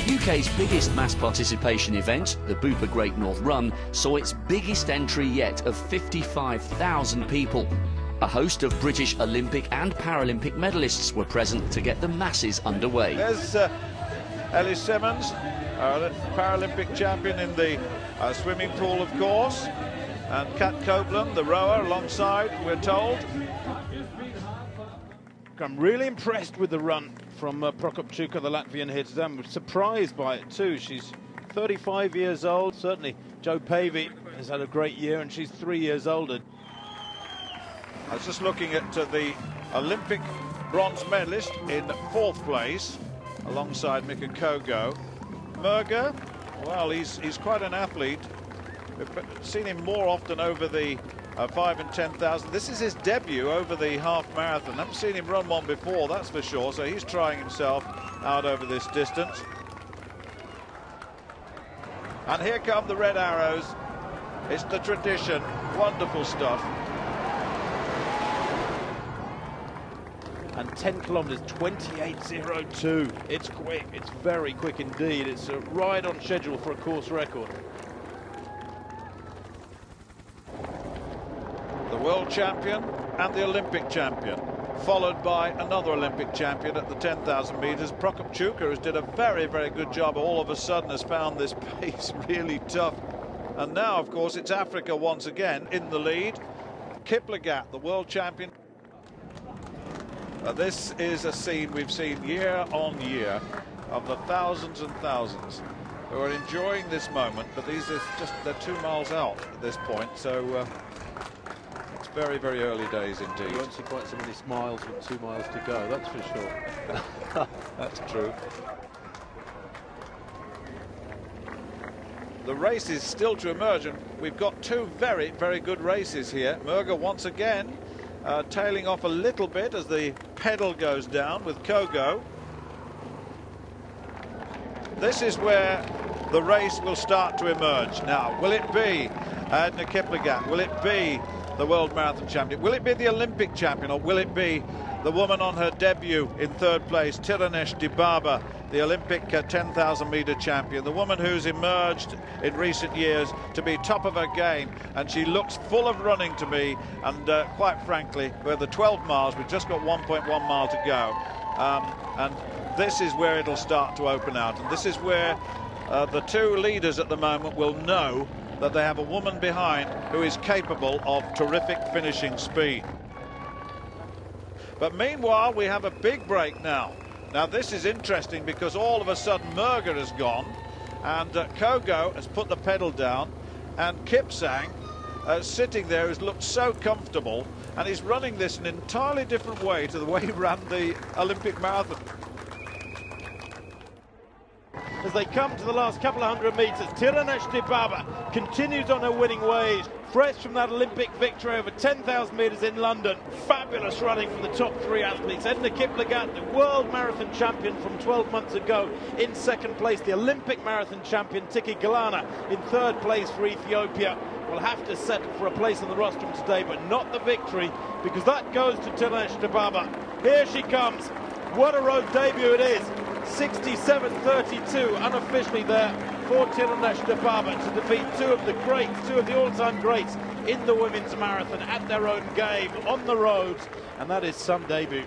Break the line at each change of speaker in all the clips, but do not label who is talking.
UK's biggest mass participation event, the Bupa Great North Run, saw its biggest entry yet of 55,000 people. A host of British Olympic and Paralympic medalists were present to get the masses underway.
There's Ellie Simmons, our Paralympic champion in the swimming pool, of course, and Kat Copeland, the rower, alongside, we're told.
I'm really impressed with the run from Prokopchuka, the Latvian here today. I'm surprised by it too. She's 35 years old. Certainly Joe Pavey has had a great year, and she's 3 years older.
I was just looking at the Olympic bronze medalist in 4th place, alongside Mika Kogo. Merger, well, he's quite an athlete. We've seen him more often over the 5 and 10,000. This is his debut over the half marathon. I haven't seen him run one before, that's for sure, so he's trying himself out over this distance. And here come the red arrows. It's the tradition. Wonderful stuff.
And 10 kilometres, 28.02. It's quick, it's very quick indeed. It's right on schedule for a course record.
The world champion and the Olympic champion, followed by another Olympic champion at the 10,000 metres. Prokopchuka, who did a very, very good job, all of a sudden has found this pace really tough. And now, of course, it's Africa once again in the lead. Kiplagat, the world champion. This is a scene we've seen year on year of the thousands and thousands who are enjoying this moment, but these are just, they're 2 miles out at this point, so it's very, very early days indeed.
You won't see quite so many smiles with 2 miles to go, that's for sure.
That's true. The race is still to emerge, and we've got 2 very, very good races here. Merger once again tailing off a little bit as the pedal goes down with Kogo. This is where the race will start to emerge. Now, will it be Edna Kiplagat? Will it be the world marathon champion? Will it be the Olympic champion, or will it be the woman on her debut in 3rd place, Tirunesh Dibaba, the Olympic 10,000 metre champion, the woman who's emerged in recent years to be top of her game, and she looks full of running to me, and quite frankly, we're the 12 miles, we've just got 1.1 mile to go, and this is where it'll start to open out, and this is where the 2 leaders at the moment will know that they have a woman behind who is capable of terrific finishing speed. But meanwhile, we have a big break now. Now, this is interesting because all of a sudden Merger has gone, and Kogo has put the pedal down, and Kipsang sitting there has looked so comfortable, and he's running this in an entirely different way to the way he ran the Olympic marathon.
As they come to the last couple of 100 metres, Tirunesh Dibaba continues on her winning ways, fresh from that Olympic victory over 10,000 metres in London. Fabulous running from the top 3 athletes. Edna Kiplagat, the world marathon champion from 12 months ago, in 2nd place. The Olympic marathon champion, Tiki Galana, in 3rd place for Ethiopia. Will have to settle for a place on the rostrum today, but not the victory, because that goes to Tirunesh Dibaba. Here she comes. What a road debut it is. 67.32 unofficially there for Tirunesh Dibaba to defeat 2 of the greats, 2 of the all-time greats in the women's marathon at their own game on the roads, and that is some debut.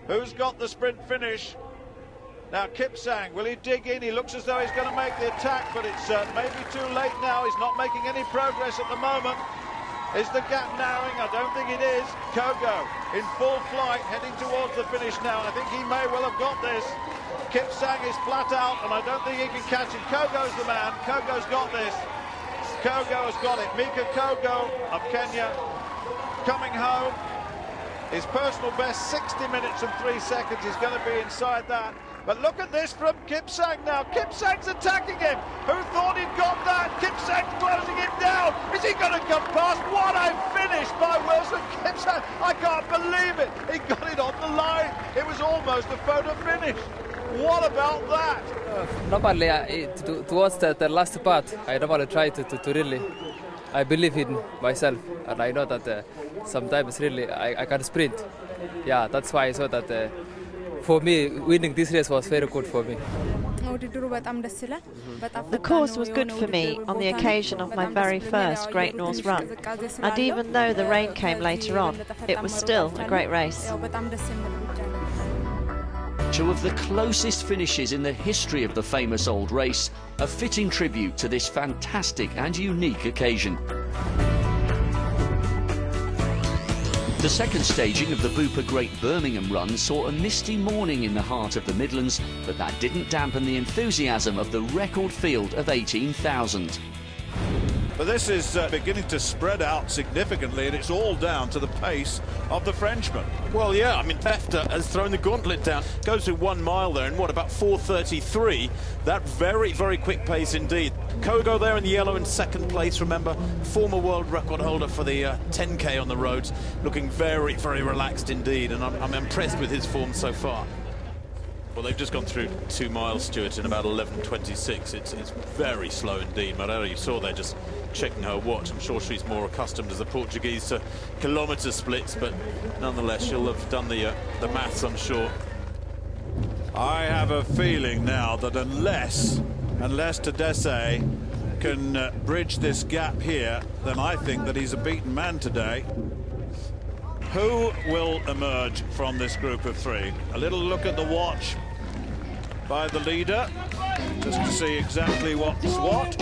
Who's got the sprint finish? Now Kipsang, will he dig in? He looks as though he's going to make the attack, but it's maybe too late now. He's not making any progress at the moment. Is the gap narrowing? I don't think it is. Kogo in full flight, heading towards the finish now. I think he may well have got this. Kipsang is flat out, and I don't think he can catch him. Kogo's the man. Kogo's got this. Kogo has got it. Mika Kogo of Kenya coming home. His personal best, 60 minutes and 3 seconds. He's going to be inside that. But look at this from Kipsang now. Kipsang's attacking him. Who thought he'd got that? Kipsang's closing him down. Is he going to come past? What a finish by Wilson Kipsang. I can't believe it. He got it on the line. It was almost a photo finish. What about that?
Normally, towards the last part, I normally try to really, I believe in myself, and I know that sometimes really I can sprint. Yeah, that's why I saw that for me, winning this race was very good for me.
The course was good for me on the occasion of my very first Great North Run, and even though the rain came later on, it was still a great race.
Two of the closest finishes in the history of the famous old race, a fitting tribute to this fantastic and unique occasion. The second staging of the Bupa Great Birmingham Run saw a misty morning in the heart of the Midlands, but that didn't dampen the enthusiasm of the record field of 18,000.
But this is beginning to spread out significantly, and it's all down to the pace of the Frenchman.
Well, yeah, I mean, Hefter has thrown the gauntlet down. Goes through 1 mile there in, what, about 4:33. That very, very quick pace indeed. Kogo there in the yellow in second place, remember, former world record holder for the 10K on the roads, looking very, very relaxed indeed, and I'm impressed with his form so far. Well, they've just gone through 2 miles, Stuart, in about 11:26. It's very slow indeed. Moreira, you saw there just checking her watch. I'm sure she's more accustomed as the Portuguese to kilometre splits, but nonetheless, she'll have done the maths, I'm sure.
I have a feeling now that unless Tadesse can bridge this gap here, then I think that he's a beaten man today. Who will emerge from this group of three? A little look at the watch by the leader, just to see exactly what's what.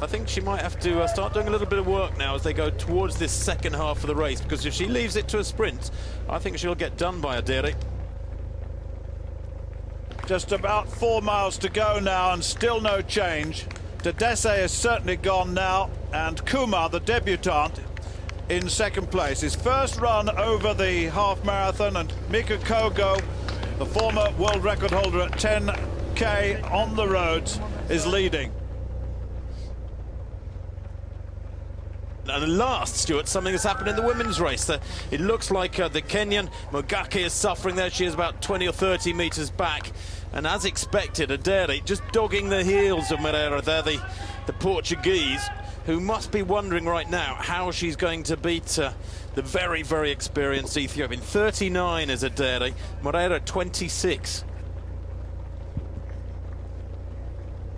I think she might have to start doing a little bit of work now as they go towards this second half of the race, because if she leaves it to a sprint, I think she'll get done by Adere.
Just about 4 miles to go now, and still no change. Tadesse is certainly gone now, and Kumar, the debutant, in second place. His first run over the half marathon, and Mika Kogo, the former world record holder at 10K on the roads, is leading.
And last, Stuart, something has happened in the women's race. It looks like the Kenyan Mogaki is suffering there. She is about 20 or 30 metres back. And as expected, Adere just dogging the heels of Moreira there, the Portuguese, who must be wondering right now how she's going to beat the very, very experienced Ethiopian. 39 is Adere, Moreira 26.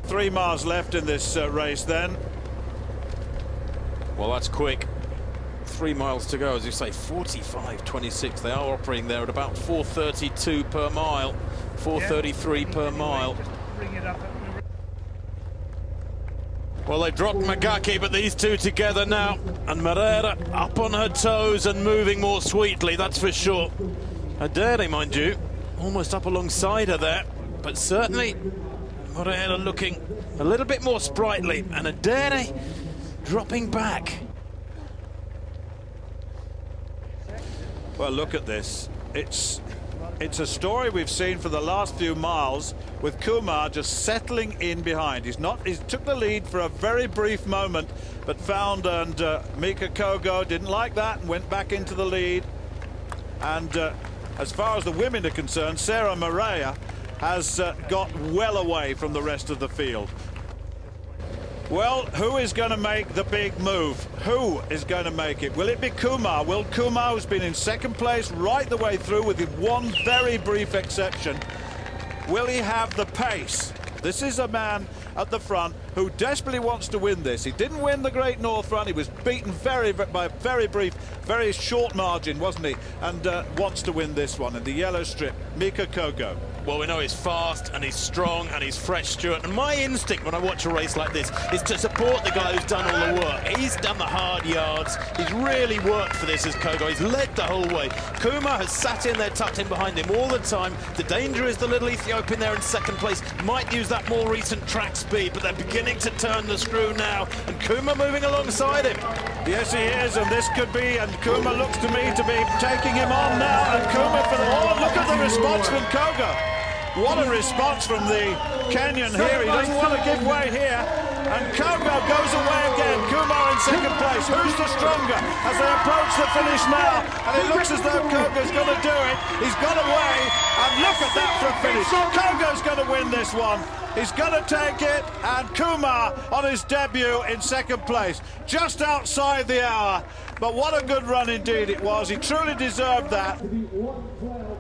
3 miles left in this race then.
Well, that's quick. 3 miles to go, as you say, 45.26. They are operating there at about 4:32 per mile, 4:33 per mile. Well, they dropped Mogaki, but these two together now. And Moreira up on her toes and moving more sweetly, that's for sure. Adere, mind you, almost up alongside her there. But certainly, Moreira looking a little bit more sprightly. And Adere dropping back.
Well, look at this. It's a story we've seen for the last few miles, with Kumar just settling in behind. He took the lead for a very brief moment, but found, and Mika Kogo didn't like that and went back into the lead. And as far as the women are concerned, Sarah Moreira has got well away from the rest of the field. Well, who is going to make the big move? Who is going to make it? Will it be Kumar? Will Kumar, who's been in second place right the way through with one very brief exception, will he have the pace? This is a man at the front who desperately wants to win this. He didn't win the Great North Run. He was beaten by a very brief, very short margin, wasn't he? And wants to win this one in the yellow strip. Mika Kogo.
Well, we know he's fast and he's strong and he's fresh, Stuart. And my instinct when I watch a race like this is to support the guy who's done all the work. He's done the hard yards. He's really worked for this as Kogo. He's led the whole way. Kumar has sat in there, tucked in behind him all the time. The danger is the little Ethiopian there in second place might use that more recent track speed, but they're beginning to turn the screw now. And Kumar moving alongside him.
Yes, he is, and this could be, and Kumar looks to me to be taking him on now. And Kumar for the, oh, look at the response from Kogo. What a response from the Kenyan here. He doesn't want to give way here. And Kogo goes away again. Kumar in second place. Who's the stronger as they approach the finish now? And it looks as though Kogo's going to do it. He's got away. And look at that for a finish. Kogo's going to win this one. He's going to take it. And Kumar on his debut in second place. Just outside the hour. But what a good run indeed it was. He truly deserved that.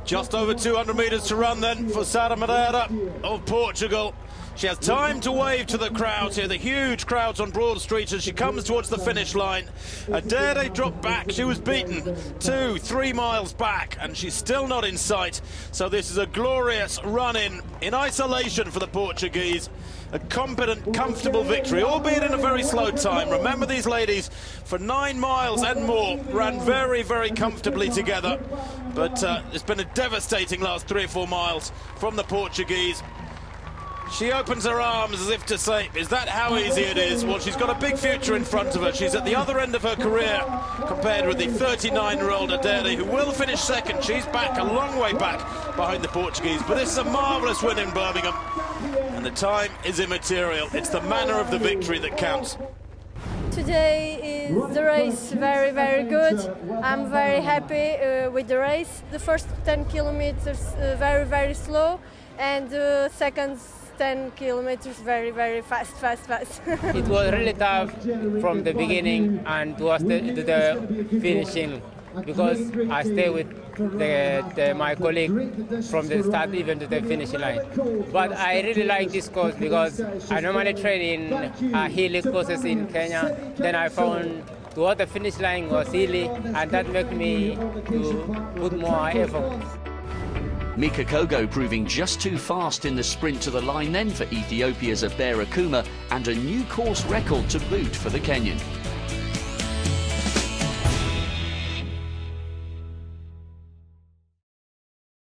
Just over 200 metres to run then for Sara Moreira of Portugal. She has time to wave to the crowds here, the huge crowds on Broad Street as she comes towards the finish line. Adere dropped back. She was beaten 2-3 miles back, and she's still not in sight. So this is a glorious run-in isolation for the Portuguese. A competent, comfortable victory, albeit in a very slow time. Remember, these ladies, for 9 miles and more, ran very, very comfortably together. But it's been a devastating last 3 or 4 miles from the Portuguese. She opens her arms as if to say, is that how easy it is? Well, she's got a big future in front of her. She's at the other end of her career compared with the 39-year-old Adere, who will finish second. She's back, a long way back behind the Portuguese. But this is a marvellous win in Birmingham. And the time is immaterial. It's the manner of the victory that counts.
Today is the race very, very good. I'm very happy with the race. The first 10 kilometers very, very slow, and the second 10 kilometers very, very fast.
It was really tough from the beginning and towards the finishing, because I stay with my colleague from the start even to the finishing line. But I really like this course because I normally train in Haile courses in Kenya. Then I found towards the finish line was Haile, and that made me to put more effort.
Mika Kogo proving just too fast in the sprint to the line then for Ethiopia's Abera Kuma, and a new course record to boot for the Kenyan.